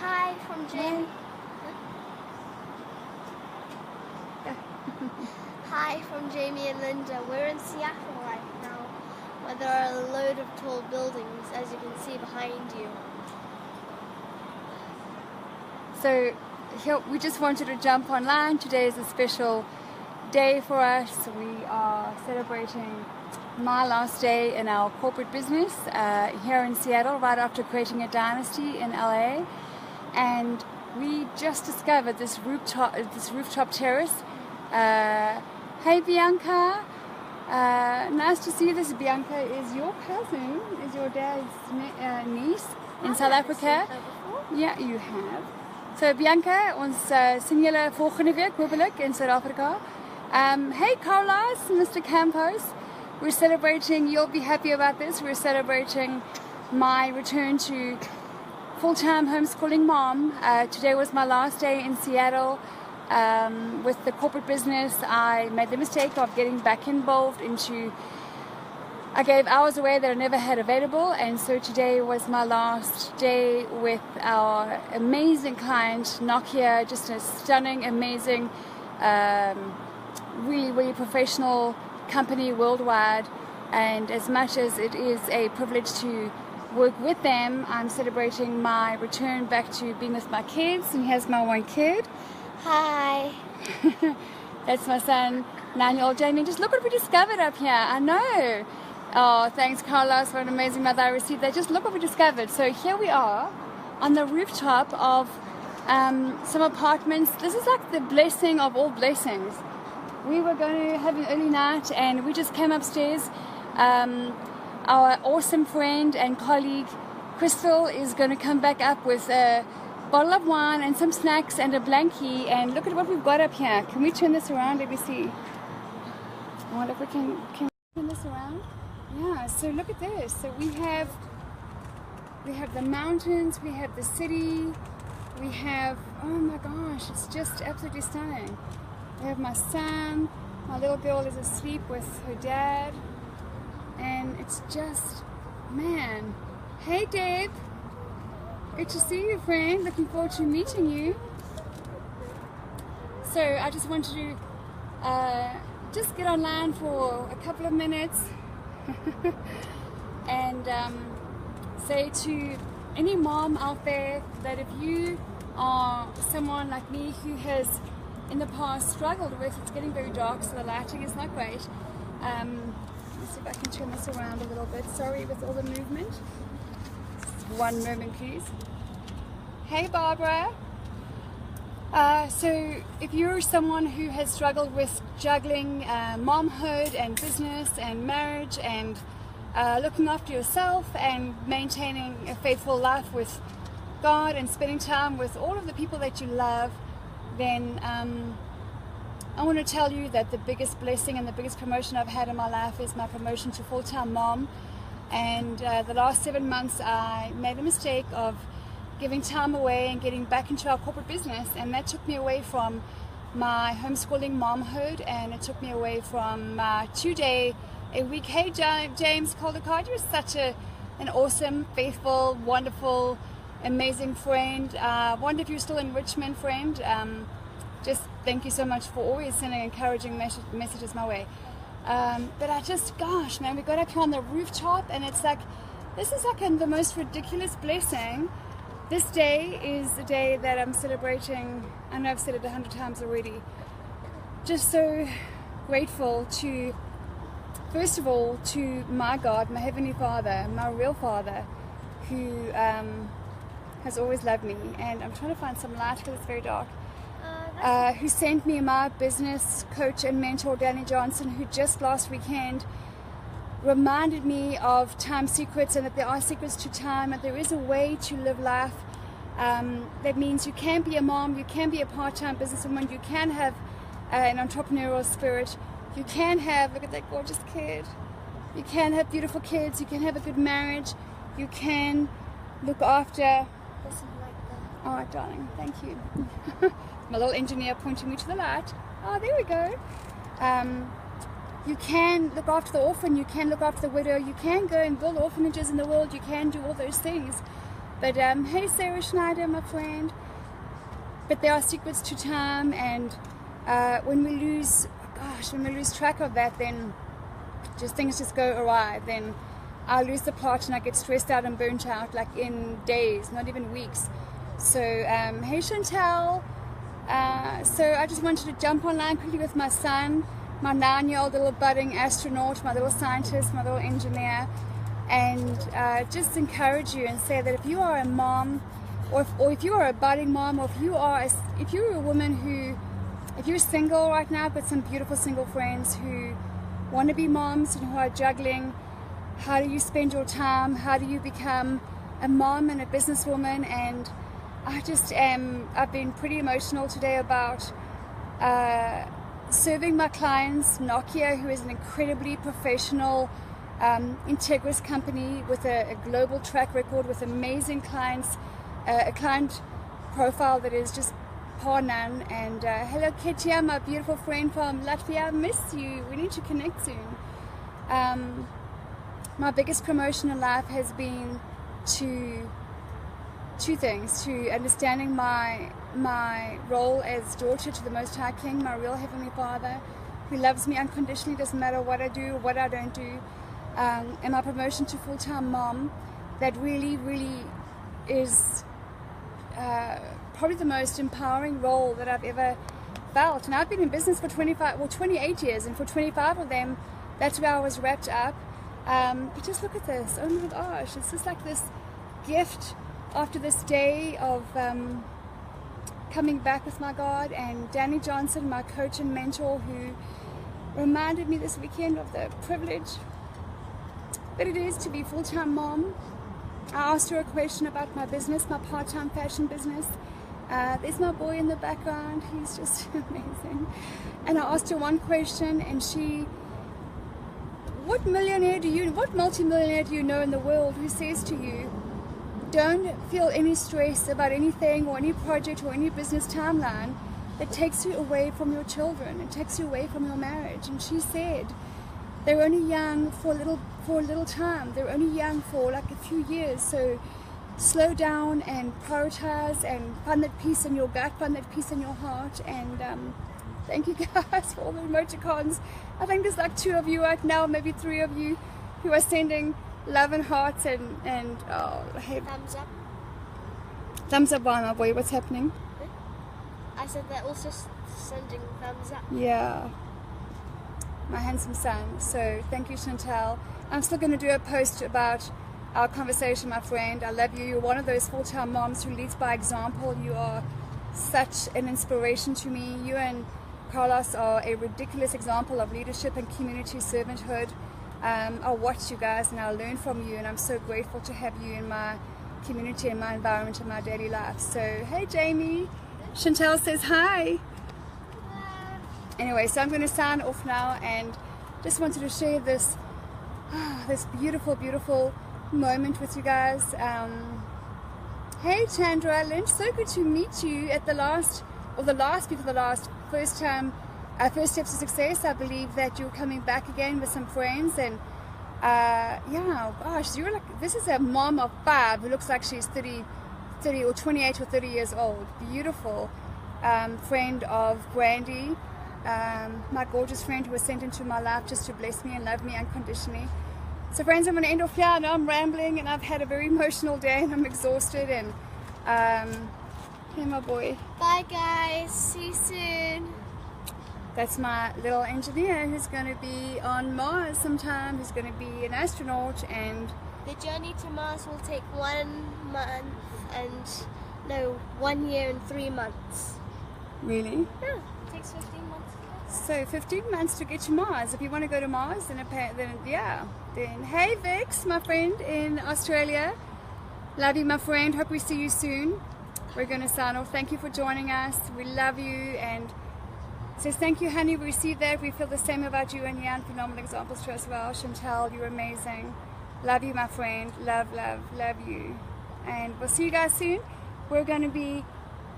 Hi from Jamie. Hi from Jamie and Linda. We're in Seattle right now, where there are a load of tall buildings, as you can see behind you. So here, we just wanted to jump online. Today is a special day for us. We are celebrating my last day in our corporate business here in Seattle, right after creating a dynasty in LA. And we just discovered this rooftop terrace. Hey Bianca, nice to see you. This Bianca is your cousin, is your dad's niece in South Africa. Yeah, you have. So Bianca, ons sien julle volgende week hopelik in South Africa. Hey Carlos, Mr. Campos, we're celebrating, you'll be happy about this, we're celebrating my return to full-time homeschooling mom. Today was my last day in Seattle. With the corporate business, I made the mistake of getting back involved into, I gave hours away that I never had available, and so today was my last day with our amazing client, Nokia, just a stunning, amazing, really professional company worldwide. And as much as it is a privilege to work with them, I'm celebrating my return back to being with my kids, and here's my one kid. Hi. That's my son, 9-year-old Jamie. Just look what we discovered up here. I know. Oh, thanks Carlos, what an amazing mother I received that. Just look what we discovered. So here we are on the rooftop of some apartments. This is like the blessing of all blessings. We were going to have an early night and we just came upstairs. Our awesome friend and colleague Crystal is going to come back up with a bottle of wine and some snacks and a blankie, and look at what we've got up here. Can we turn this around? Let me see. I wonder if we can turn this around. Yeah, so look at this. So we have the mountains, we have the city, we have, oh my gosh, it's just absolutely stunning. We have my son, my little girl is asleep with her dad, and it's just, man. Hey Deb, good to see you, friend. Looking forward to meeting you. So I just wanted to just get online for a couple of minutes and say to any mom out there that if you are someone like me who has in the past struggled with, it's getting very dark so the lighting is not great. Let's see if I can turn this around a little bit. Sorry with all the movement. One moment please. Hey Barbara. So if you're someone who has struggled with juggling momhood and business and marriage and looking after yourself and maintaining a faithful life with God and spending time with all of the people that you love, then I want to tell you that the biggest blessing and the biggest promotion I've had in my life is my promotion to full-time mom. And the last 7 months I made a mistake of giving time away and getting back into our corporate business, and that took me away from my homeschooling momhood, and it took me away from my 2-day a week. Hey James Caldecott, you're such an awesome, faithful, wonderful, amazing friend. Wonder if you're still in Richmond, friend. Just thank you so much for always sending encouraging messages my way. But I just, gosh man, we got up here on the rooftop and it's like, this is like the most ridiculous blessing. This day is a day that I'm celebrating. I know I've said it 100 times already. Just so grateful to, first of all, to my God, my Heavenly Father, my real Father, who has always loved me. And I'm trying to find some light because it's very dark. Who sent me my business coach and mentor, Danny Johnson, who just last weekend reminded me of time secrets and that there are secrets to time, and there is a way to live life. That means you can be a mom, you can be a part-time businesswoman, you can have an entrepreneurial spirit, you can have, look at that gorgeous kid, you can have beautiful kids, you can have a good marriage, you can look after, oh darling, thank you. My little engineer pointing me to the light. Oh, there we go. You can look after the orphan, you can look after the widow, you can go and build orphanages in the world, you can do all those things. But hey, Sarah Schneider, my friend. But there are secrets to time, and when we lose track of that, then things just go awry. Then I lose the plot and I get stressed out and burnt out like in days, not even weeks. So hey Chantal, so I just wanted to jump online quickly with my son, my 9-year-old little budding astronaut, my little scientist, my little engineer, and just encourage you and say that if you are a mom, or if you are a budding mom, or if you're a woman who, if you're single right now, I've got some beautiful single friends who want to be moms and who are juggling. How do you spend your time? How do you become a mom and a businesswoman? And I've been pretty emotional today about serving my clients, Nokia, who is an incredibly professional, integrous company with a global track record, with amazing clients, a client profile that is just par none. And hello Ketia, my beautiful friend from Latvia, I miss you, we need to connect soon. My biggest promotion in life has been two things: to understanding my role as daughter to the Most High King, my real Heavenly Father, who loves me unconditionally, doesn't matter what I do or what I don't do, and my promotion to full-time mom, that really is probably the most empowering role that I've ever felt. And I've been in business for 28 years, and for 25 of them, that's where I was wrapped up. But just look at this, oh my gosh, it's just like this gift after this day of coming back with my God. And Danny Johnson, my coach and mentor, who reminded me this weekend of the privilege that it is to be full-time mom. I asked her a question about my business, my part-time fashion business. There's my boy in the background, he's just amazing. And I asked her one question, and what multimillionaire do you know in the world who says to you, don't feel any stress about anything or any project or any business timeline that takes you away from your children and takes you away from your marriage? And she said, they're only young for a little time. They're only young for like a few years. So slow down and prioritize and find that peace in your gut, find that peace in your heart. And thank you guys for all the emoticons. I think there's like 2 of you right now, maybe 3 of you, who are sending love and hearts and oh, hey. Thumbs up. Thumbs up, why, my boy? What's happening? I said they're also sending thumbs up. Yeah, my handsome son. So thank you, Chantal. I'm still going to do a post about our conversation, my friend. I love you. You're one of those full-time moms who leads by example. You are such an inspiration to me. You and Carlos are a ridiculous example of leadership and community servanthood. I watch you guys and I learn from you, and I'm so grateful to have you in my community and my environment and my daily life. So hey Jamie, Chantal says hi. Anyway, so I'm going to sign off now, and just wanted to share this beautiful moment with you guys. Hey Chandra Lynch, so good to meet you at first steps to success. I believe that you're coming back again with some friends, and yeah, gosh, you're like, this is a mom of 5 who looks like she's 30 or 28 or 30 years old. Beautiful friend of Brandy, my gorgeous friend who was sent into my life just to bless me and love me unconditionally. So friends, I'm going to end off here. I know I'm rambling and I've had a very emotional day and I'm exhausted, and hey my boy. Bye guys, see you soon. That's my little engineer who's going to be on Mars sometime, who's going to be an astronaut. And the journey to Mars will take 1 month and 1 year and 3 months. Really? Yeah, it takes 15 months to go. So 15 months to get to Mars. If you want to go to Mars, then yeah. Then hey Vix, my friend in Australia. Love you, my friend. Hope we see you soon. We're going to sign off. Thank you for joining us. We love you, and says thank you, honey. We receive that. We feel the same about you, and Jan, phenomenal examples to us as well. Chantal, you're amazing. Love you, my friend. Love you. And we'll see you guys soon. We're going to be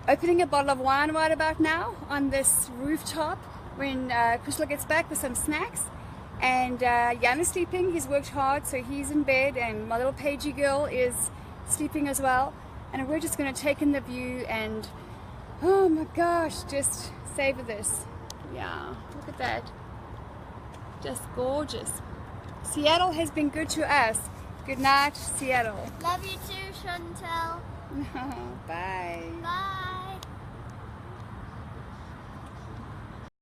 opening a bottle of wine right about now on this rooftop when Crystal gets back with some snacks. And Jan is sleeping. He's worked hard, so he's in bed. And my little Paigey girl is sleeping as well, and we're just going to take in the view and, oh my gosh, just savor this. Yeah, look at that. Just gorgeous. Seattle has been good to us. Good night, Seattle. Love you too, Chantel. Bye. Bye.